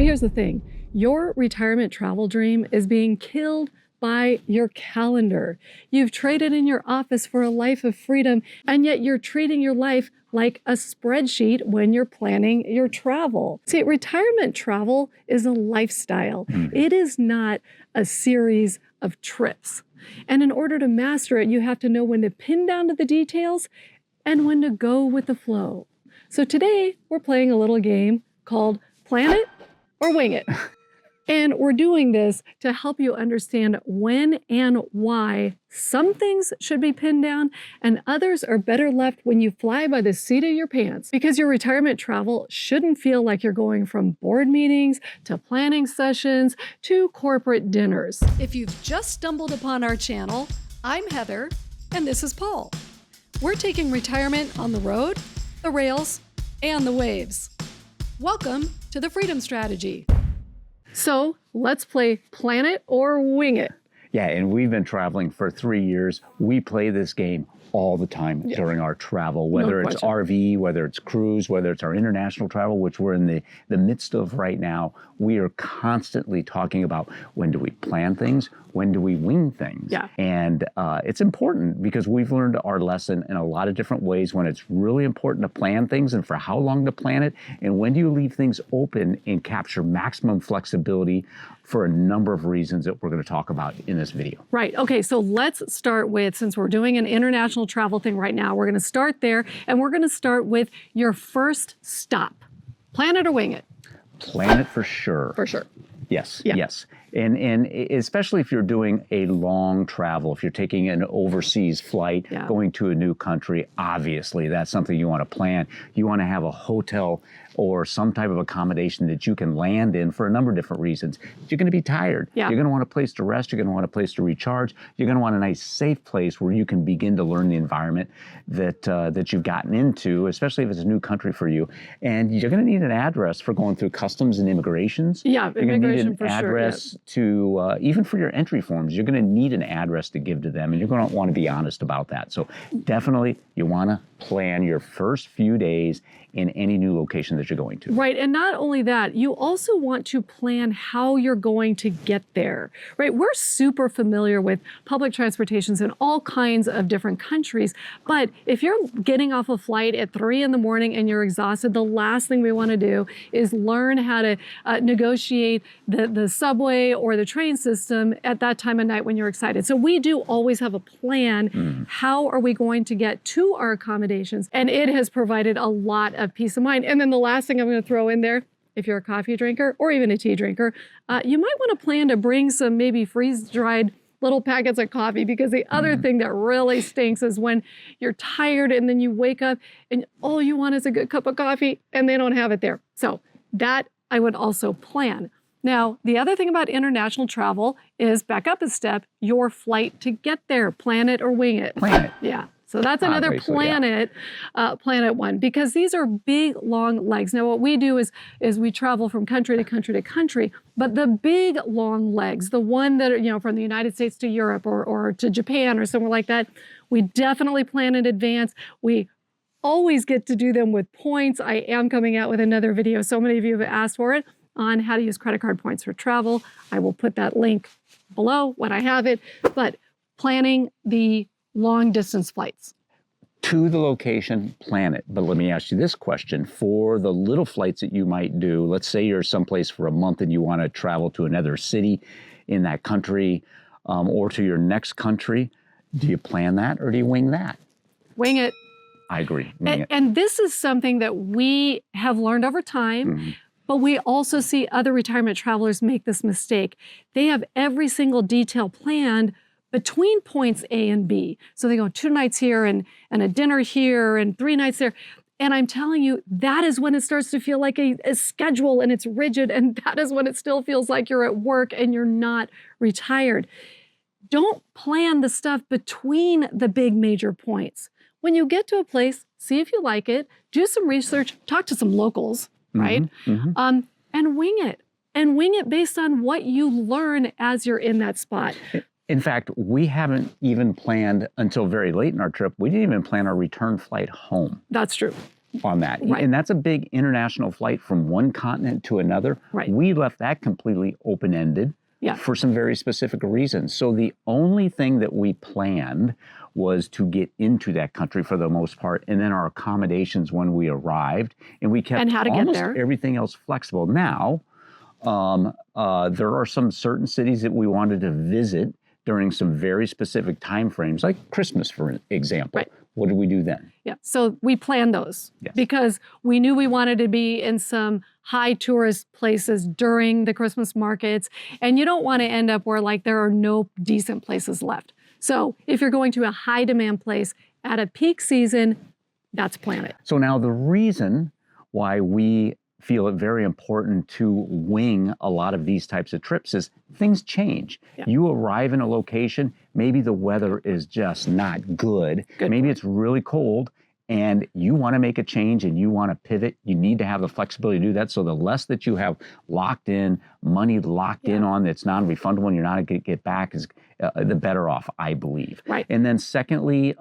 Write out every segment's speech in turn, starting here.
here's the thing. Your retirement travel dream is being killed by your calendar. You've traded in your office for a life of freedom, and yet you're treating your life like a spreadsheet when you're planning your travel. See, retirement travel is a lifestyle. It is not a series of trips. And in order to master it, you have to know when to pin down to the details and when to go with the flow. So today, we're playing a little game called Plan It or Wing It. And we're doing this to help you understand when and why some things should be pinned down and others are better left when you fly by the seat of your pants. Because your retirement travel shouldn't feel like you're going from board meetings to planning sessions to corporate dinners. If you've just stumbled upon our channel, I'm Heather and this is Paul. We're taking retirement on the road, the rails, and the waves. Welcome to the Freedom Strategy. So let's play Plan It or Wing It. Yeah, and we've been traveling for 3 years. We play this game all the time during our travel, whether it's RV, whether it's cruise, whether it's our international travel, which we're in the midst of right now. We are constantly talking about when do we plan things, when do we wing things? Yeah. And it's important because we've learned our lesson in a lot of different ways when it's really important to plan things and for how long to plan it, and when do you leave things open and capture maximum flexibility for a number of reasons that we're going to talk about in this video. Right. Okay, so let's start with, since we're doing an international travel thing right now, we're going to start there, and we're going to start with your first stop. Plan it or wing it? Plan it for sure. For sure. Yes, Yeah. yes. And especially if you're doing a long travel, if you're taking an overseas flight, going to a new country, obviously that's something you want to plan. You want to have a hotel or some type of accommodation that you can land in for a number of different reasons. You're going to be tired. Yeah. You're going to want a place to rest. You're going to want a place to recharge. You're going to want a nice, safe place where you can begin to learn the environment that you've gotten into, especially if it's a new country for you. And you're going to need an address for going through customs and immigrations. Yeah, you're going to need an for address to, even for your entry forms, you're going to need an address to give to them, and you're going to want to be honest about that. So definitely you want to plan your first few days in any new location that you're going to. Right, and not only that, you also want to plan how you're going to get there, right? We're super familiar with public transportations in all kinds of different countries, but if you're getting off a flight at 3 in the morning and you're exhausted, the last thing we want to do is learn how to negotiate the subway or the train system at that time of night when you're excited. So we do always have a plan. How are we going to get to our accommodations? And it has provided a lot of peace of mind. And then the last thing I'm going to throw in there, if you're a coffee drinker or even a tea drinker, you might want to plan to bring some maybe freeze-dried little packets of coffee, because the other thing that really stinks is when you're tired and then you wake up and all you want is a good cup of coffee and they don't have it there. So that I would also plan. Now, the other thing about international travel is, back up a step, your flight to get there. Plan it or wing it. Plan it. Yeah. So that's another planet one, because these are big, long legs. Now, what we do is we travel from country to country to country, but the big, long legs, the one that are, from the United States to Europe or to Japan or somewhere like that, we definitely plan in advance. We always get to do them with points. I am coming out with another video. So many of you have asked for it on how to use credit card points for travel. I will put that link below when I have it, but planning the long distance flights. To the location, plan it. But let me ask you this question. For the little flights that you might do, let's say you're someplace for a month and you want to travel to another city in that country or to your next country, do you plan that or do you wing that? Wing it. I agree. And this is something that we have learned over time, but we also see other retirement travelers make this mistake. They have every single detail planned between points A and B. So they go 2 nights here and a dinner here and 3 nights there. And I'm telling you, that is when it starts to feel like a schedule and it's rigid. And that is when it still feels like you're at work and you're not retired. Don't plan the stuff between the big major points. When you get to a place, see if you like it, do some research, talk to some locals, right? And wing it. And wing it based on what you learn as you're in that spot. In fact, we haven't even planned until very late in our trip. We didn't even plan our return flight home. That's true. on that. Right. And that's a big international flight from one continent to another. Right. We left that completely open-ended for some very specific reasons. So the only thing that we planned was to get into that country for the most part, and then our accommodations when we arrived, and we kept almost everything else flexible. Now, there are some certain cities that we wanted to visit during some very specific time frames, like Christmas, for example. Right. What did we do then? Yeah, so we planned those because we knew we wanted to be in some high tourist places during the Christmas markets, and you don't want to end up where like there are no decent places left. So if you're going to a high demand place at a peak season, that's plan it. So now the reason why we feel it very important to wing a lot of these types of trips is things change. Yeah. You arrive in a location, maybe the weather is just not good. Maybe it's really cold and you want to make a change and you want to pivot. You need to have the flexibility to do that. So the less that you have locked in, money locked in on that's non-refundable and you're not going to get back is the better off, I believe. Right. And then secondly,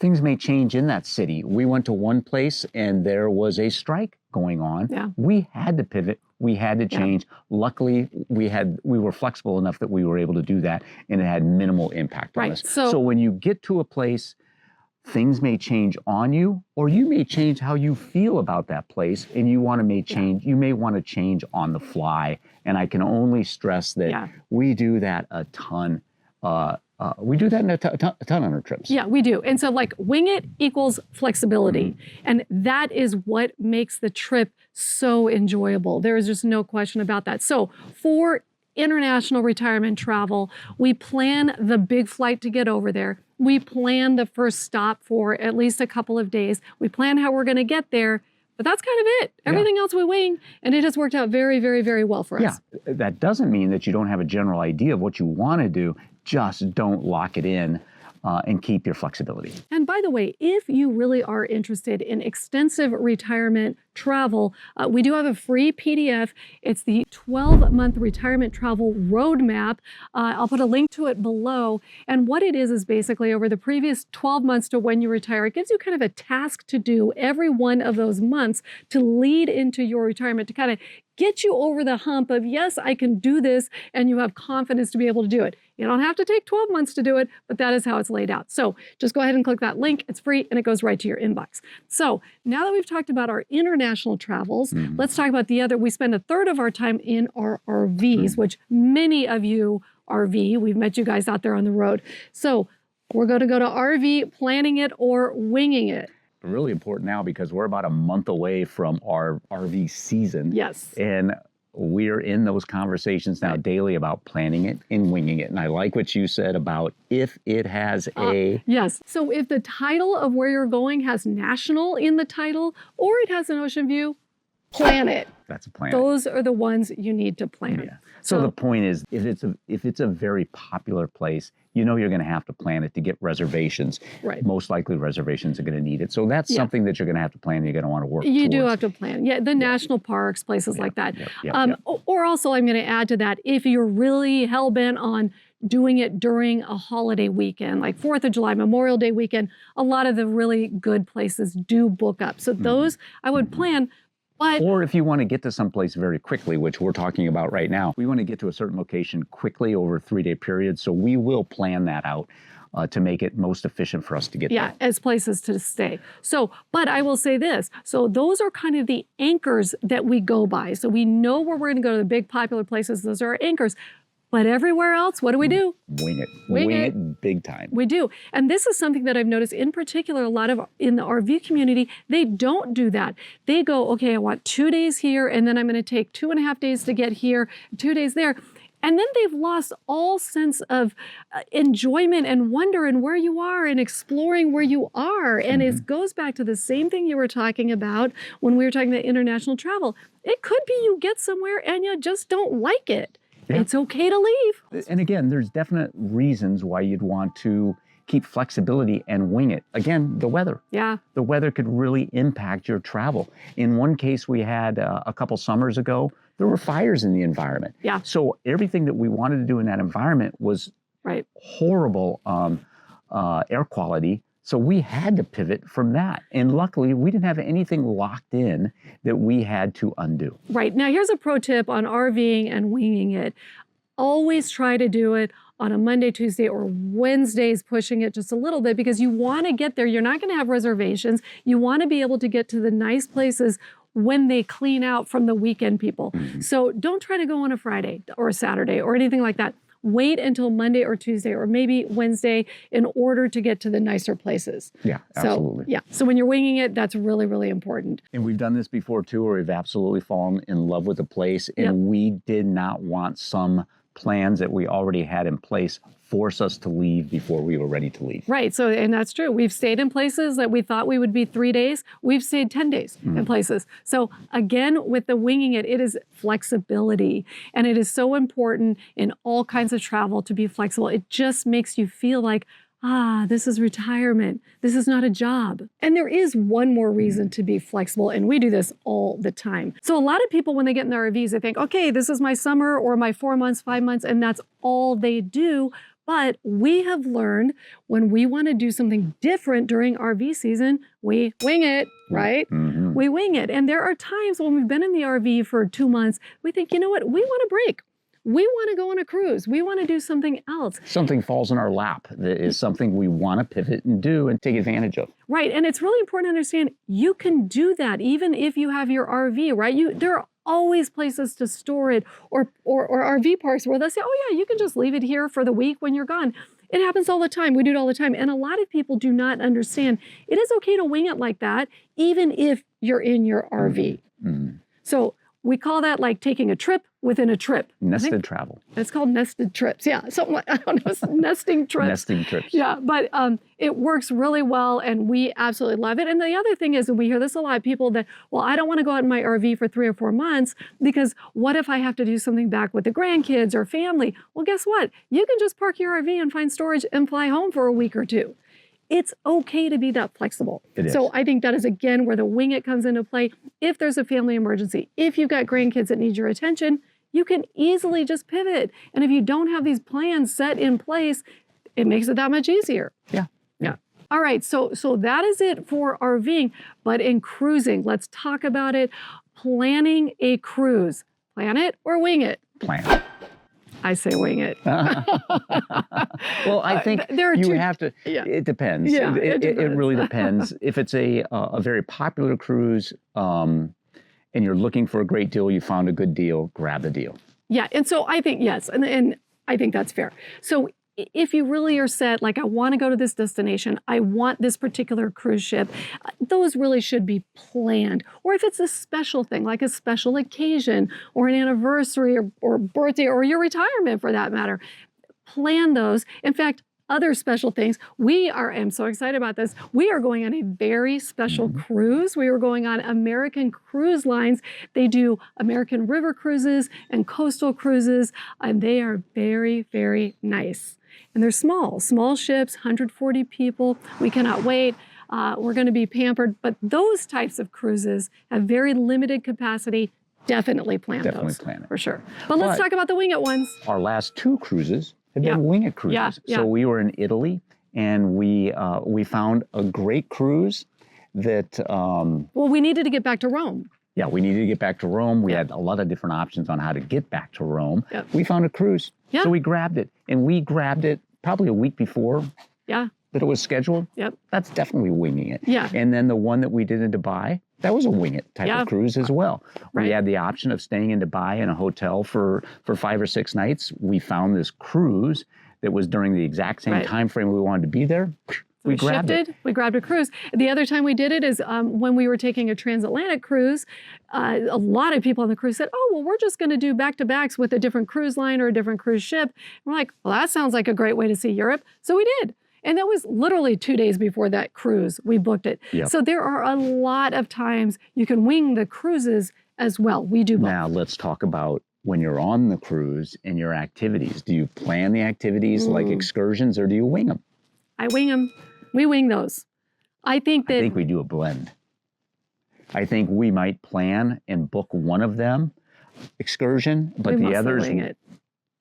things may change in that city. We went to one place and there was a strike going on. Yeah. We had to pivot. We had to change. Luckily, we were flexible enough that we were able to do that, and it had minimal impact on us. So when you get to a place, things may change on you, or you may change how you feel about that place, and you may want to change on the fly. And I can only stress that we do that a ton. We do that in a ton on our trips. Yeah, we do. And so like wing it equals flexibility. And that is what makes the trip so enjoyable. There is just no question about that. So for international retirement travel, we plan the big flight to get over there. We plan the first stop for at least a couple of days. We plan how we're going to get there. But that's kind of it. Everything else we wing, and it has worked out very, very, very well for us. Yeah, that doesn't mean that you don't have a general idea of what you want to do. Just don't lock it in and keep your flexibility. And by the way, if you really are interested in extensive retirement travel, we do have a free PDF. It's the 12-month retirement travel roadmap. I'll put a link to it below. And what it is basically over the previous 12 months to when you retire, it gives you kind of a task to do every one of those months to lead into your retirement, to kind of get you over the hump of, yes, I can do this, and you have confidence to be able to do it. You don't have to take 12 months to do it, but that is how it's laid out. So just go ahead and click that link. It's free, and it goes right to your inbox. So now that we've talked about our international travels, let's talk about the other. We spend a third of our time in our RVs, which many of you RV. We've met you guys out there on the road. So we're going to go to RV, planning it or winging it. Really important now because we're about a month away from our RV season. Yes. And we're in those conversations now daily about planning it and winging it. And I like what you said about if it has a... Yes. So if the title of where you're going has national in the title or it has an ocean view, plan it. That's a plan. Those are the ones you need to plan. Yeah. So the point is, if it's a very popular place, you know you're going to have to plan it to get reservations. Right. Most likely reservations are going to need it. So that's something that you're going to have to plan. You're going to want to work towards. You do have to plan. Yeah, the national parks, places like that. Or also, I'm going to add to that, if you're really hell-bent on doing it during a holiday weekend, like 4th of July, Memorial Day weekend, a lot of the really good places do book up. So those I would plan. Or if you want to get to someplace very quickly, which we're talking about right now, we want to get to a certain location quickly over a 3-day period. So we will plan that out to make it most efficient for us to get there. Yeah, as places to stay. So, but I will say this. So those are kind of the anchors that we go by. So we know where we're going to go to the big popular places. Those are our anchors. But everywhere else, what do we do? Wing it. Wing it big time. We do. And this is something that I've noticed in particular, a lot of in the RV community, they don't do that. They go, okay, I want 2 days here, and then I'm going to take 2.5 days to get here, 2 days there. And then they've lost all sense of enjoyment and wonder in where you are and exploring where you are. And it goes back to the same thing you were talking about when we were talking about international travel. It could be you get somewhere and you just don't like it. Yeah. It's okay to leave. And again, there's definite reasons why you'd want to keep flexibility and wing it. Again, the weather. Yeah. The weather could really impact your travel. In one case we had a couple summers ago, there were fires in the environment. Yeah. So everything that we wanted to do in that environment was horrible air quality. So we had to pivot from that. And luckily, we didn't have anything locked in that we had to undo. Right. Now, here's a pro tip on RVing and winging it. Always try to do it on a Monday, Tuesday, or Wednesdays, pushing it just a little bit because you want to get there. You're not going to have reservations. You want to be able to get to the nice places when they clean out from the weekend people. So don't try to go on a Friday or a Saturday or anything like that. Wait until Monday or Tuesday or maybe Wednesday in order to get to the nicer places. Yeah, absolutely. So, yeah. So when you're winging it, that's really, really important. And we've done this before too, where we've absolutely fallen in love with a place and we did not want some plans that we already had in place force us to leave before we were ready to leave. Right. So, and that's true. We've stayed in places that we thought we would be 3 days. We've stayed 10 days in places. So again, with the winging it, it is flexibility. And it is so important in all kinds of travel to be flexible. It just makes you feel like, this is retirement. This is not a job. And there is one more reason to be flexible, and we do this all the time. So a lot of people, when they get in their RVs, they think, okay, this is my summer or my 4 months, 5 months, and that's all they do. But we have learned when we want to do something different during RV season, we wing it, right? We wing it. And there are times when we've been in the RV for 2 months, we think, you know what, we want a break. We want to go on a cruise. We want to do something else. Something falls in our lap that is something we want to pivot and do and take advantage of. Right. And it's really important to understand you can do that even if you have your RV, right? There are always places to store it or RV parks where they'll say, oh yeah, you can just leave it here for the week when you're gone. It happens all the time. We do it all the time. And a lot of people do not understand it is okay to wing it like that, even if you're in your RV. So we call that like taking a trip within a trip. Nested travel. It's called nested trips. Yeah, something like, I don't know, nesting trips. Nesting trips. Yeah, but it works really well and we absolutely love it. And the other thing is, and we hear this a lot, people that, well, I don't want to go out in my RV for 3 or 4 months because what if I have to do something back with the grandkids or family? Well, guess what? You can just park your RV and find storage and fly home for a week or 2. It's okay to be that flexible. It is. So I think that is, again, where the wing it comes into play. If there's a family emergency, if you've got grandkids that need your attention, you can easily just pivot. And if you don't have these plans set in place, it makes it that much easier. Yeah. All right, so that is it for RVing. But in cruising, let's talk about it. Planning a cruise. Plan it or wing it? Plan. I say wing it. Well, I think have to, it depends. Yeah, it really depends. If it's a very popular cruise and you're looking for a great deal, you found a good deal, grab the deal. Yeah, and so I think, yes, and I think that's fair. So if you really are set, like I want to go to this destination, I want this particular cruise ship, those really should be planned. Or if it's a special thing, like a special occasion or an anniversary or birthday or your retirement for that matter, plan those. In fact, other special things. I'm so excited about this. We are going on a very special cruise. We are going on American Cruise Lines. They do American river cruises and coastal cruises, and they are very, very nice. And they're small ships, 140 people. We cannot wait. We're going to be pampered. But those types of cruises have very limited capacity. Definitely plan those. For sure. But let's talk about the wing it ones. Our last 2 cruises have been wing it cruises. So we were in Italy and we found a great cruise that... well, we needed to get back to Rome. Yeah, we needed to get back to Rome. We had a lot of different options on how to get back to Rome. We found a cruise, so we grabbed it. And we grabbed it probably a week before that it was scheduled. That's definitely winging it. And then the one that we did in Dubai, that was a wing it type of cruise as well. We had the option of staying in Dubai in a hotel for 5 or 6 nights. We found this cruise that was during the exact same time frame we wanted to be there. We grabbed it. We grabbed a cruise. The other time we did it is when we were taking a transatlantic cruise. A lot of people on the cruise said, oh, well, we're just going to do back-to-backs with a different cruise line or a different cruise ship. And we're like, well, that sounds like a great way to see Europe. So we did. And that was literally 2 days before that cruise. We booked it. So there are a lot of times you can wing the cruises as well. We do both. Now let's talk about when you're on the cruise and your activities. Do you plan the activities like excursions or do you wing them? I wing them. We wing those. I think we do a blend. I think we might plan and book one of them excursion, but the others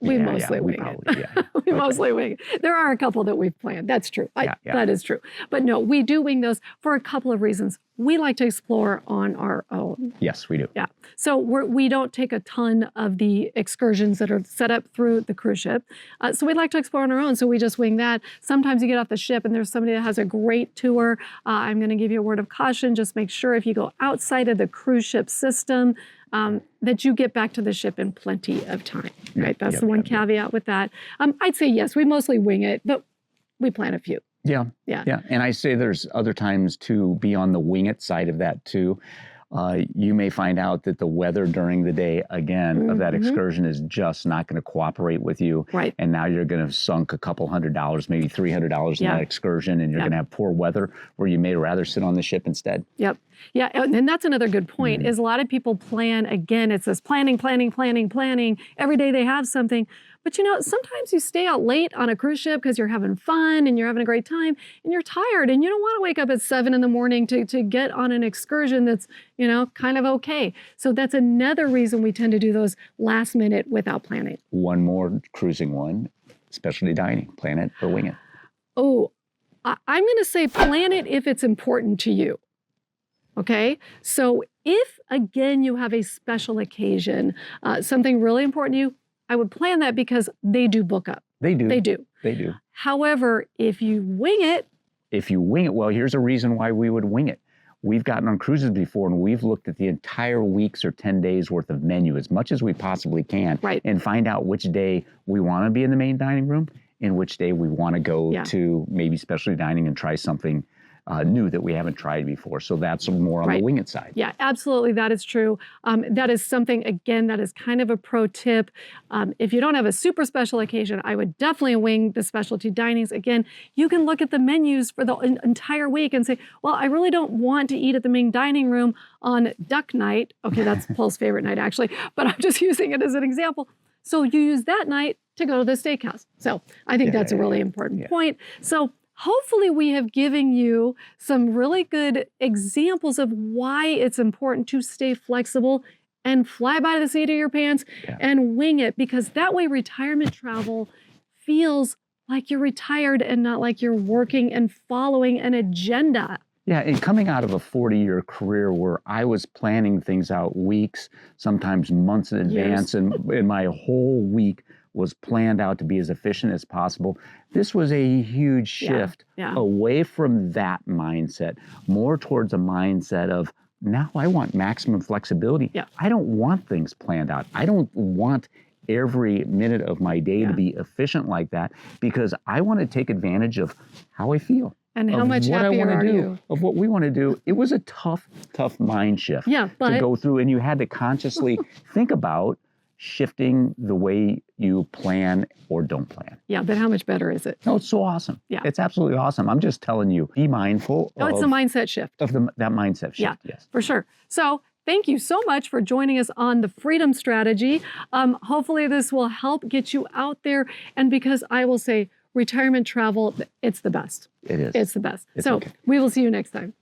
We mostly wing it. Yeah. We mostly wing it. There are a couple that we've planned. That's true. That is true. But no, we do wing those for a couple of reasons. We like to explore on our own. Yes, we do. Yeah. So we don't take a ton of the excursions that are set up through the cruise ship. So we like to explore on our own. So we just wing that. Sometimes you get off the ship and there's somebody that has a great tour. I'm going to give you a word of caution. Just make sure if you go outside of the cruise ship system, that you get back to the ship in plenty of time, right? That's the one caveat with that. I'd say yes, we mostly wing it, but we plan a few. Yeah. And I say there's other times to be on the wing it side of that too. You may find out that the weather during the day, again, of that excursion is just not going to cooperate with you. Right. And now you're going to have sunk a couple $100, maybe $300 in that excursion, and you're going to have poor weather where you may rather sit on the ship instead. Yep. Yeah, and that's another good point, is a lot of people plan, again, it's this planning. Every day they have something. But sometimes you stay out late on a cruise ship because you're having fun and you're having a great time and you're tired and you don't want to wake up at 7 a.m. to get on an excursion that's, kind of okay. So that's another reason we tend to do those last minute without planning. One more cruising one, specialty dining, plan it or wing it. Oh, I'm going to say plan it if it's important to you. Okay, so if, again, you have a special occasion, something really important to you, I would plan that because they do book up. They do. They do. They do. However, if you wing it. Well, here's a reason why we would wing it. We've gotten on cruises before and we've looked at the entire week's or 10 days worth of menu as much as we possibly can and find out which day we want to be in the main dining room and which day we want to go to maybe specialty dining and try something new that we haven't tried before. So that's more on the wing it side. Yeah, absolutely. That is true. That is something, again, that is kind of a pro tip. If you don't have a super special occasion, I would definitely wing the specialty dinings. Again, you can look at the menus for the entire week and say, well, I really don't want to eat at the main dining room on duck night. Okay, that's Paul's favorite night, actually, but I'm just using it as an example. So you use that night to go to the steakhouse. So I think that's a really important point. So hopefully we have given you some really good examples of why it's important to stay flexible and fly by the seat of your pants and wing it, because that way retirement travel feels like you're retired and not like you're working and following an agenda. Yeah, and coming out of a 40-year career where I was planning things out weeks, sometimes months in advance, and my whole week was planned out to be as efficient as possible. This was a huge shift away from that mindset, more towards a mindset of, now I want maximum flexibility. I don't want things planned out. I don't want every minute of my day to be efficient like that, because I want to take advantage of how I feel. And how much happier are you? Of what we want to do. It was a tough mind shift to go through, and you had to consciously think about shifting the way you plan or don't plan. Yeah, but how much better is it? No, it's so awesome. Yeah. It's absolutely awesome. I'm just telling you, be mindful of... it's a mindset shift. Of that mindset shift, yes. For sure. So thank you so much for joining us on the Freedom Strategy. Hopefully this will help get you out there. And because I will say, retirement travel, it's the best. It is. It's the best. It's so we will see you next time.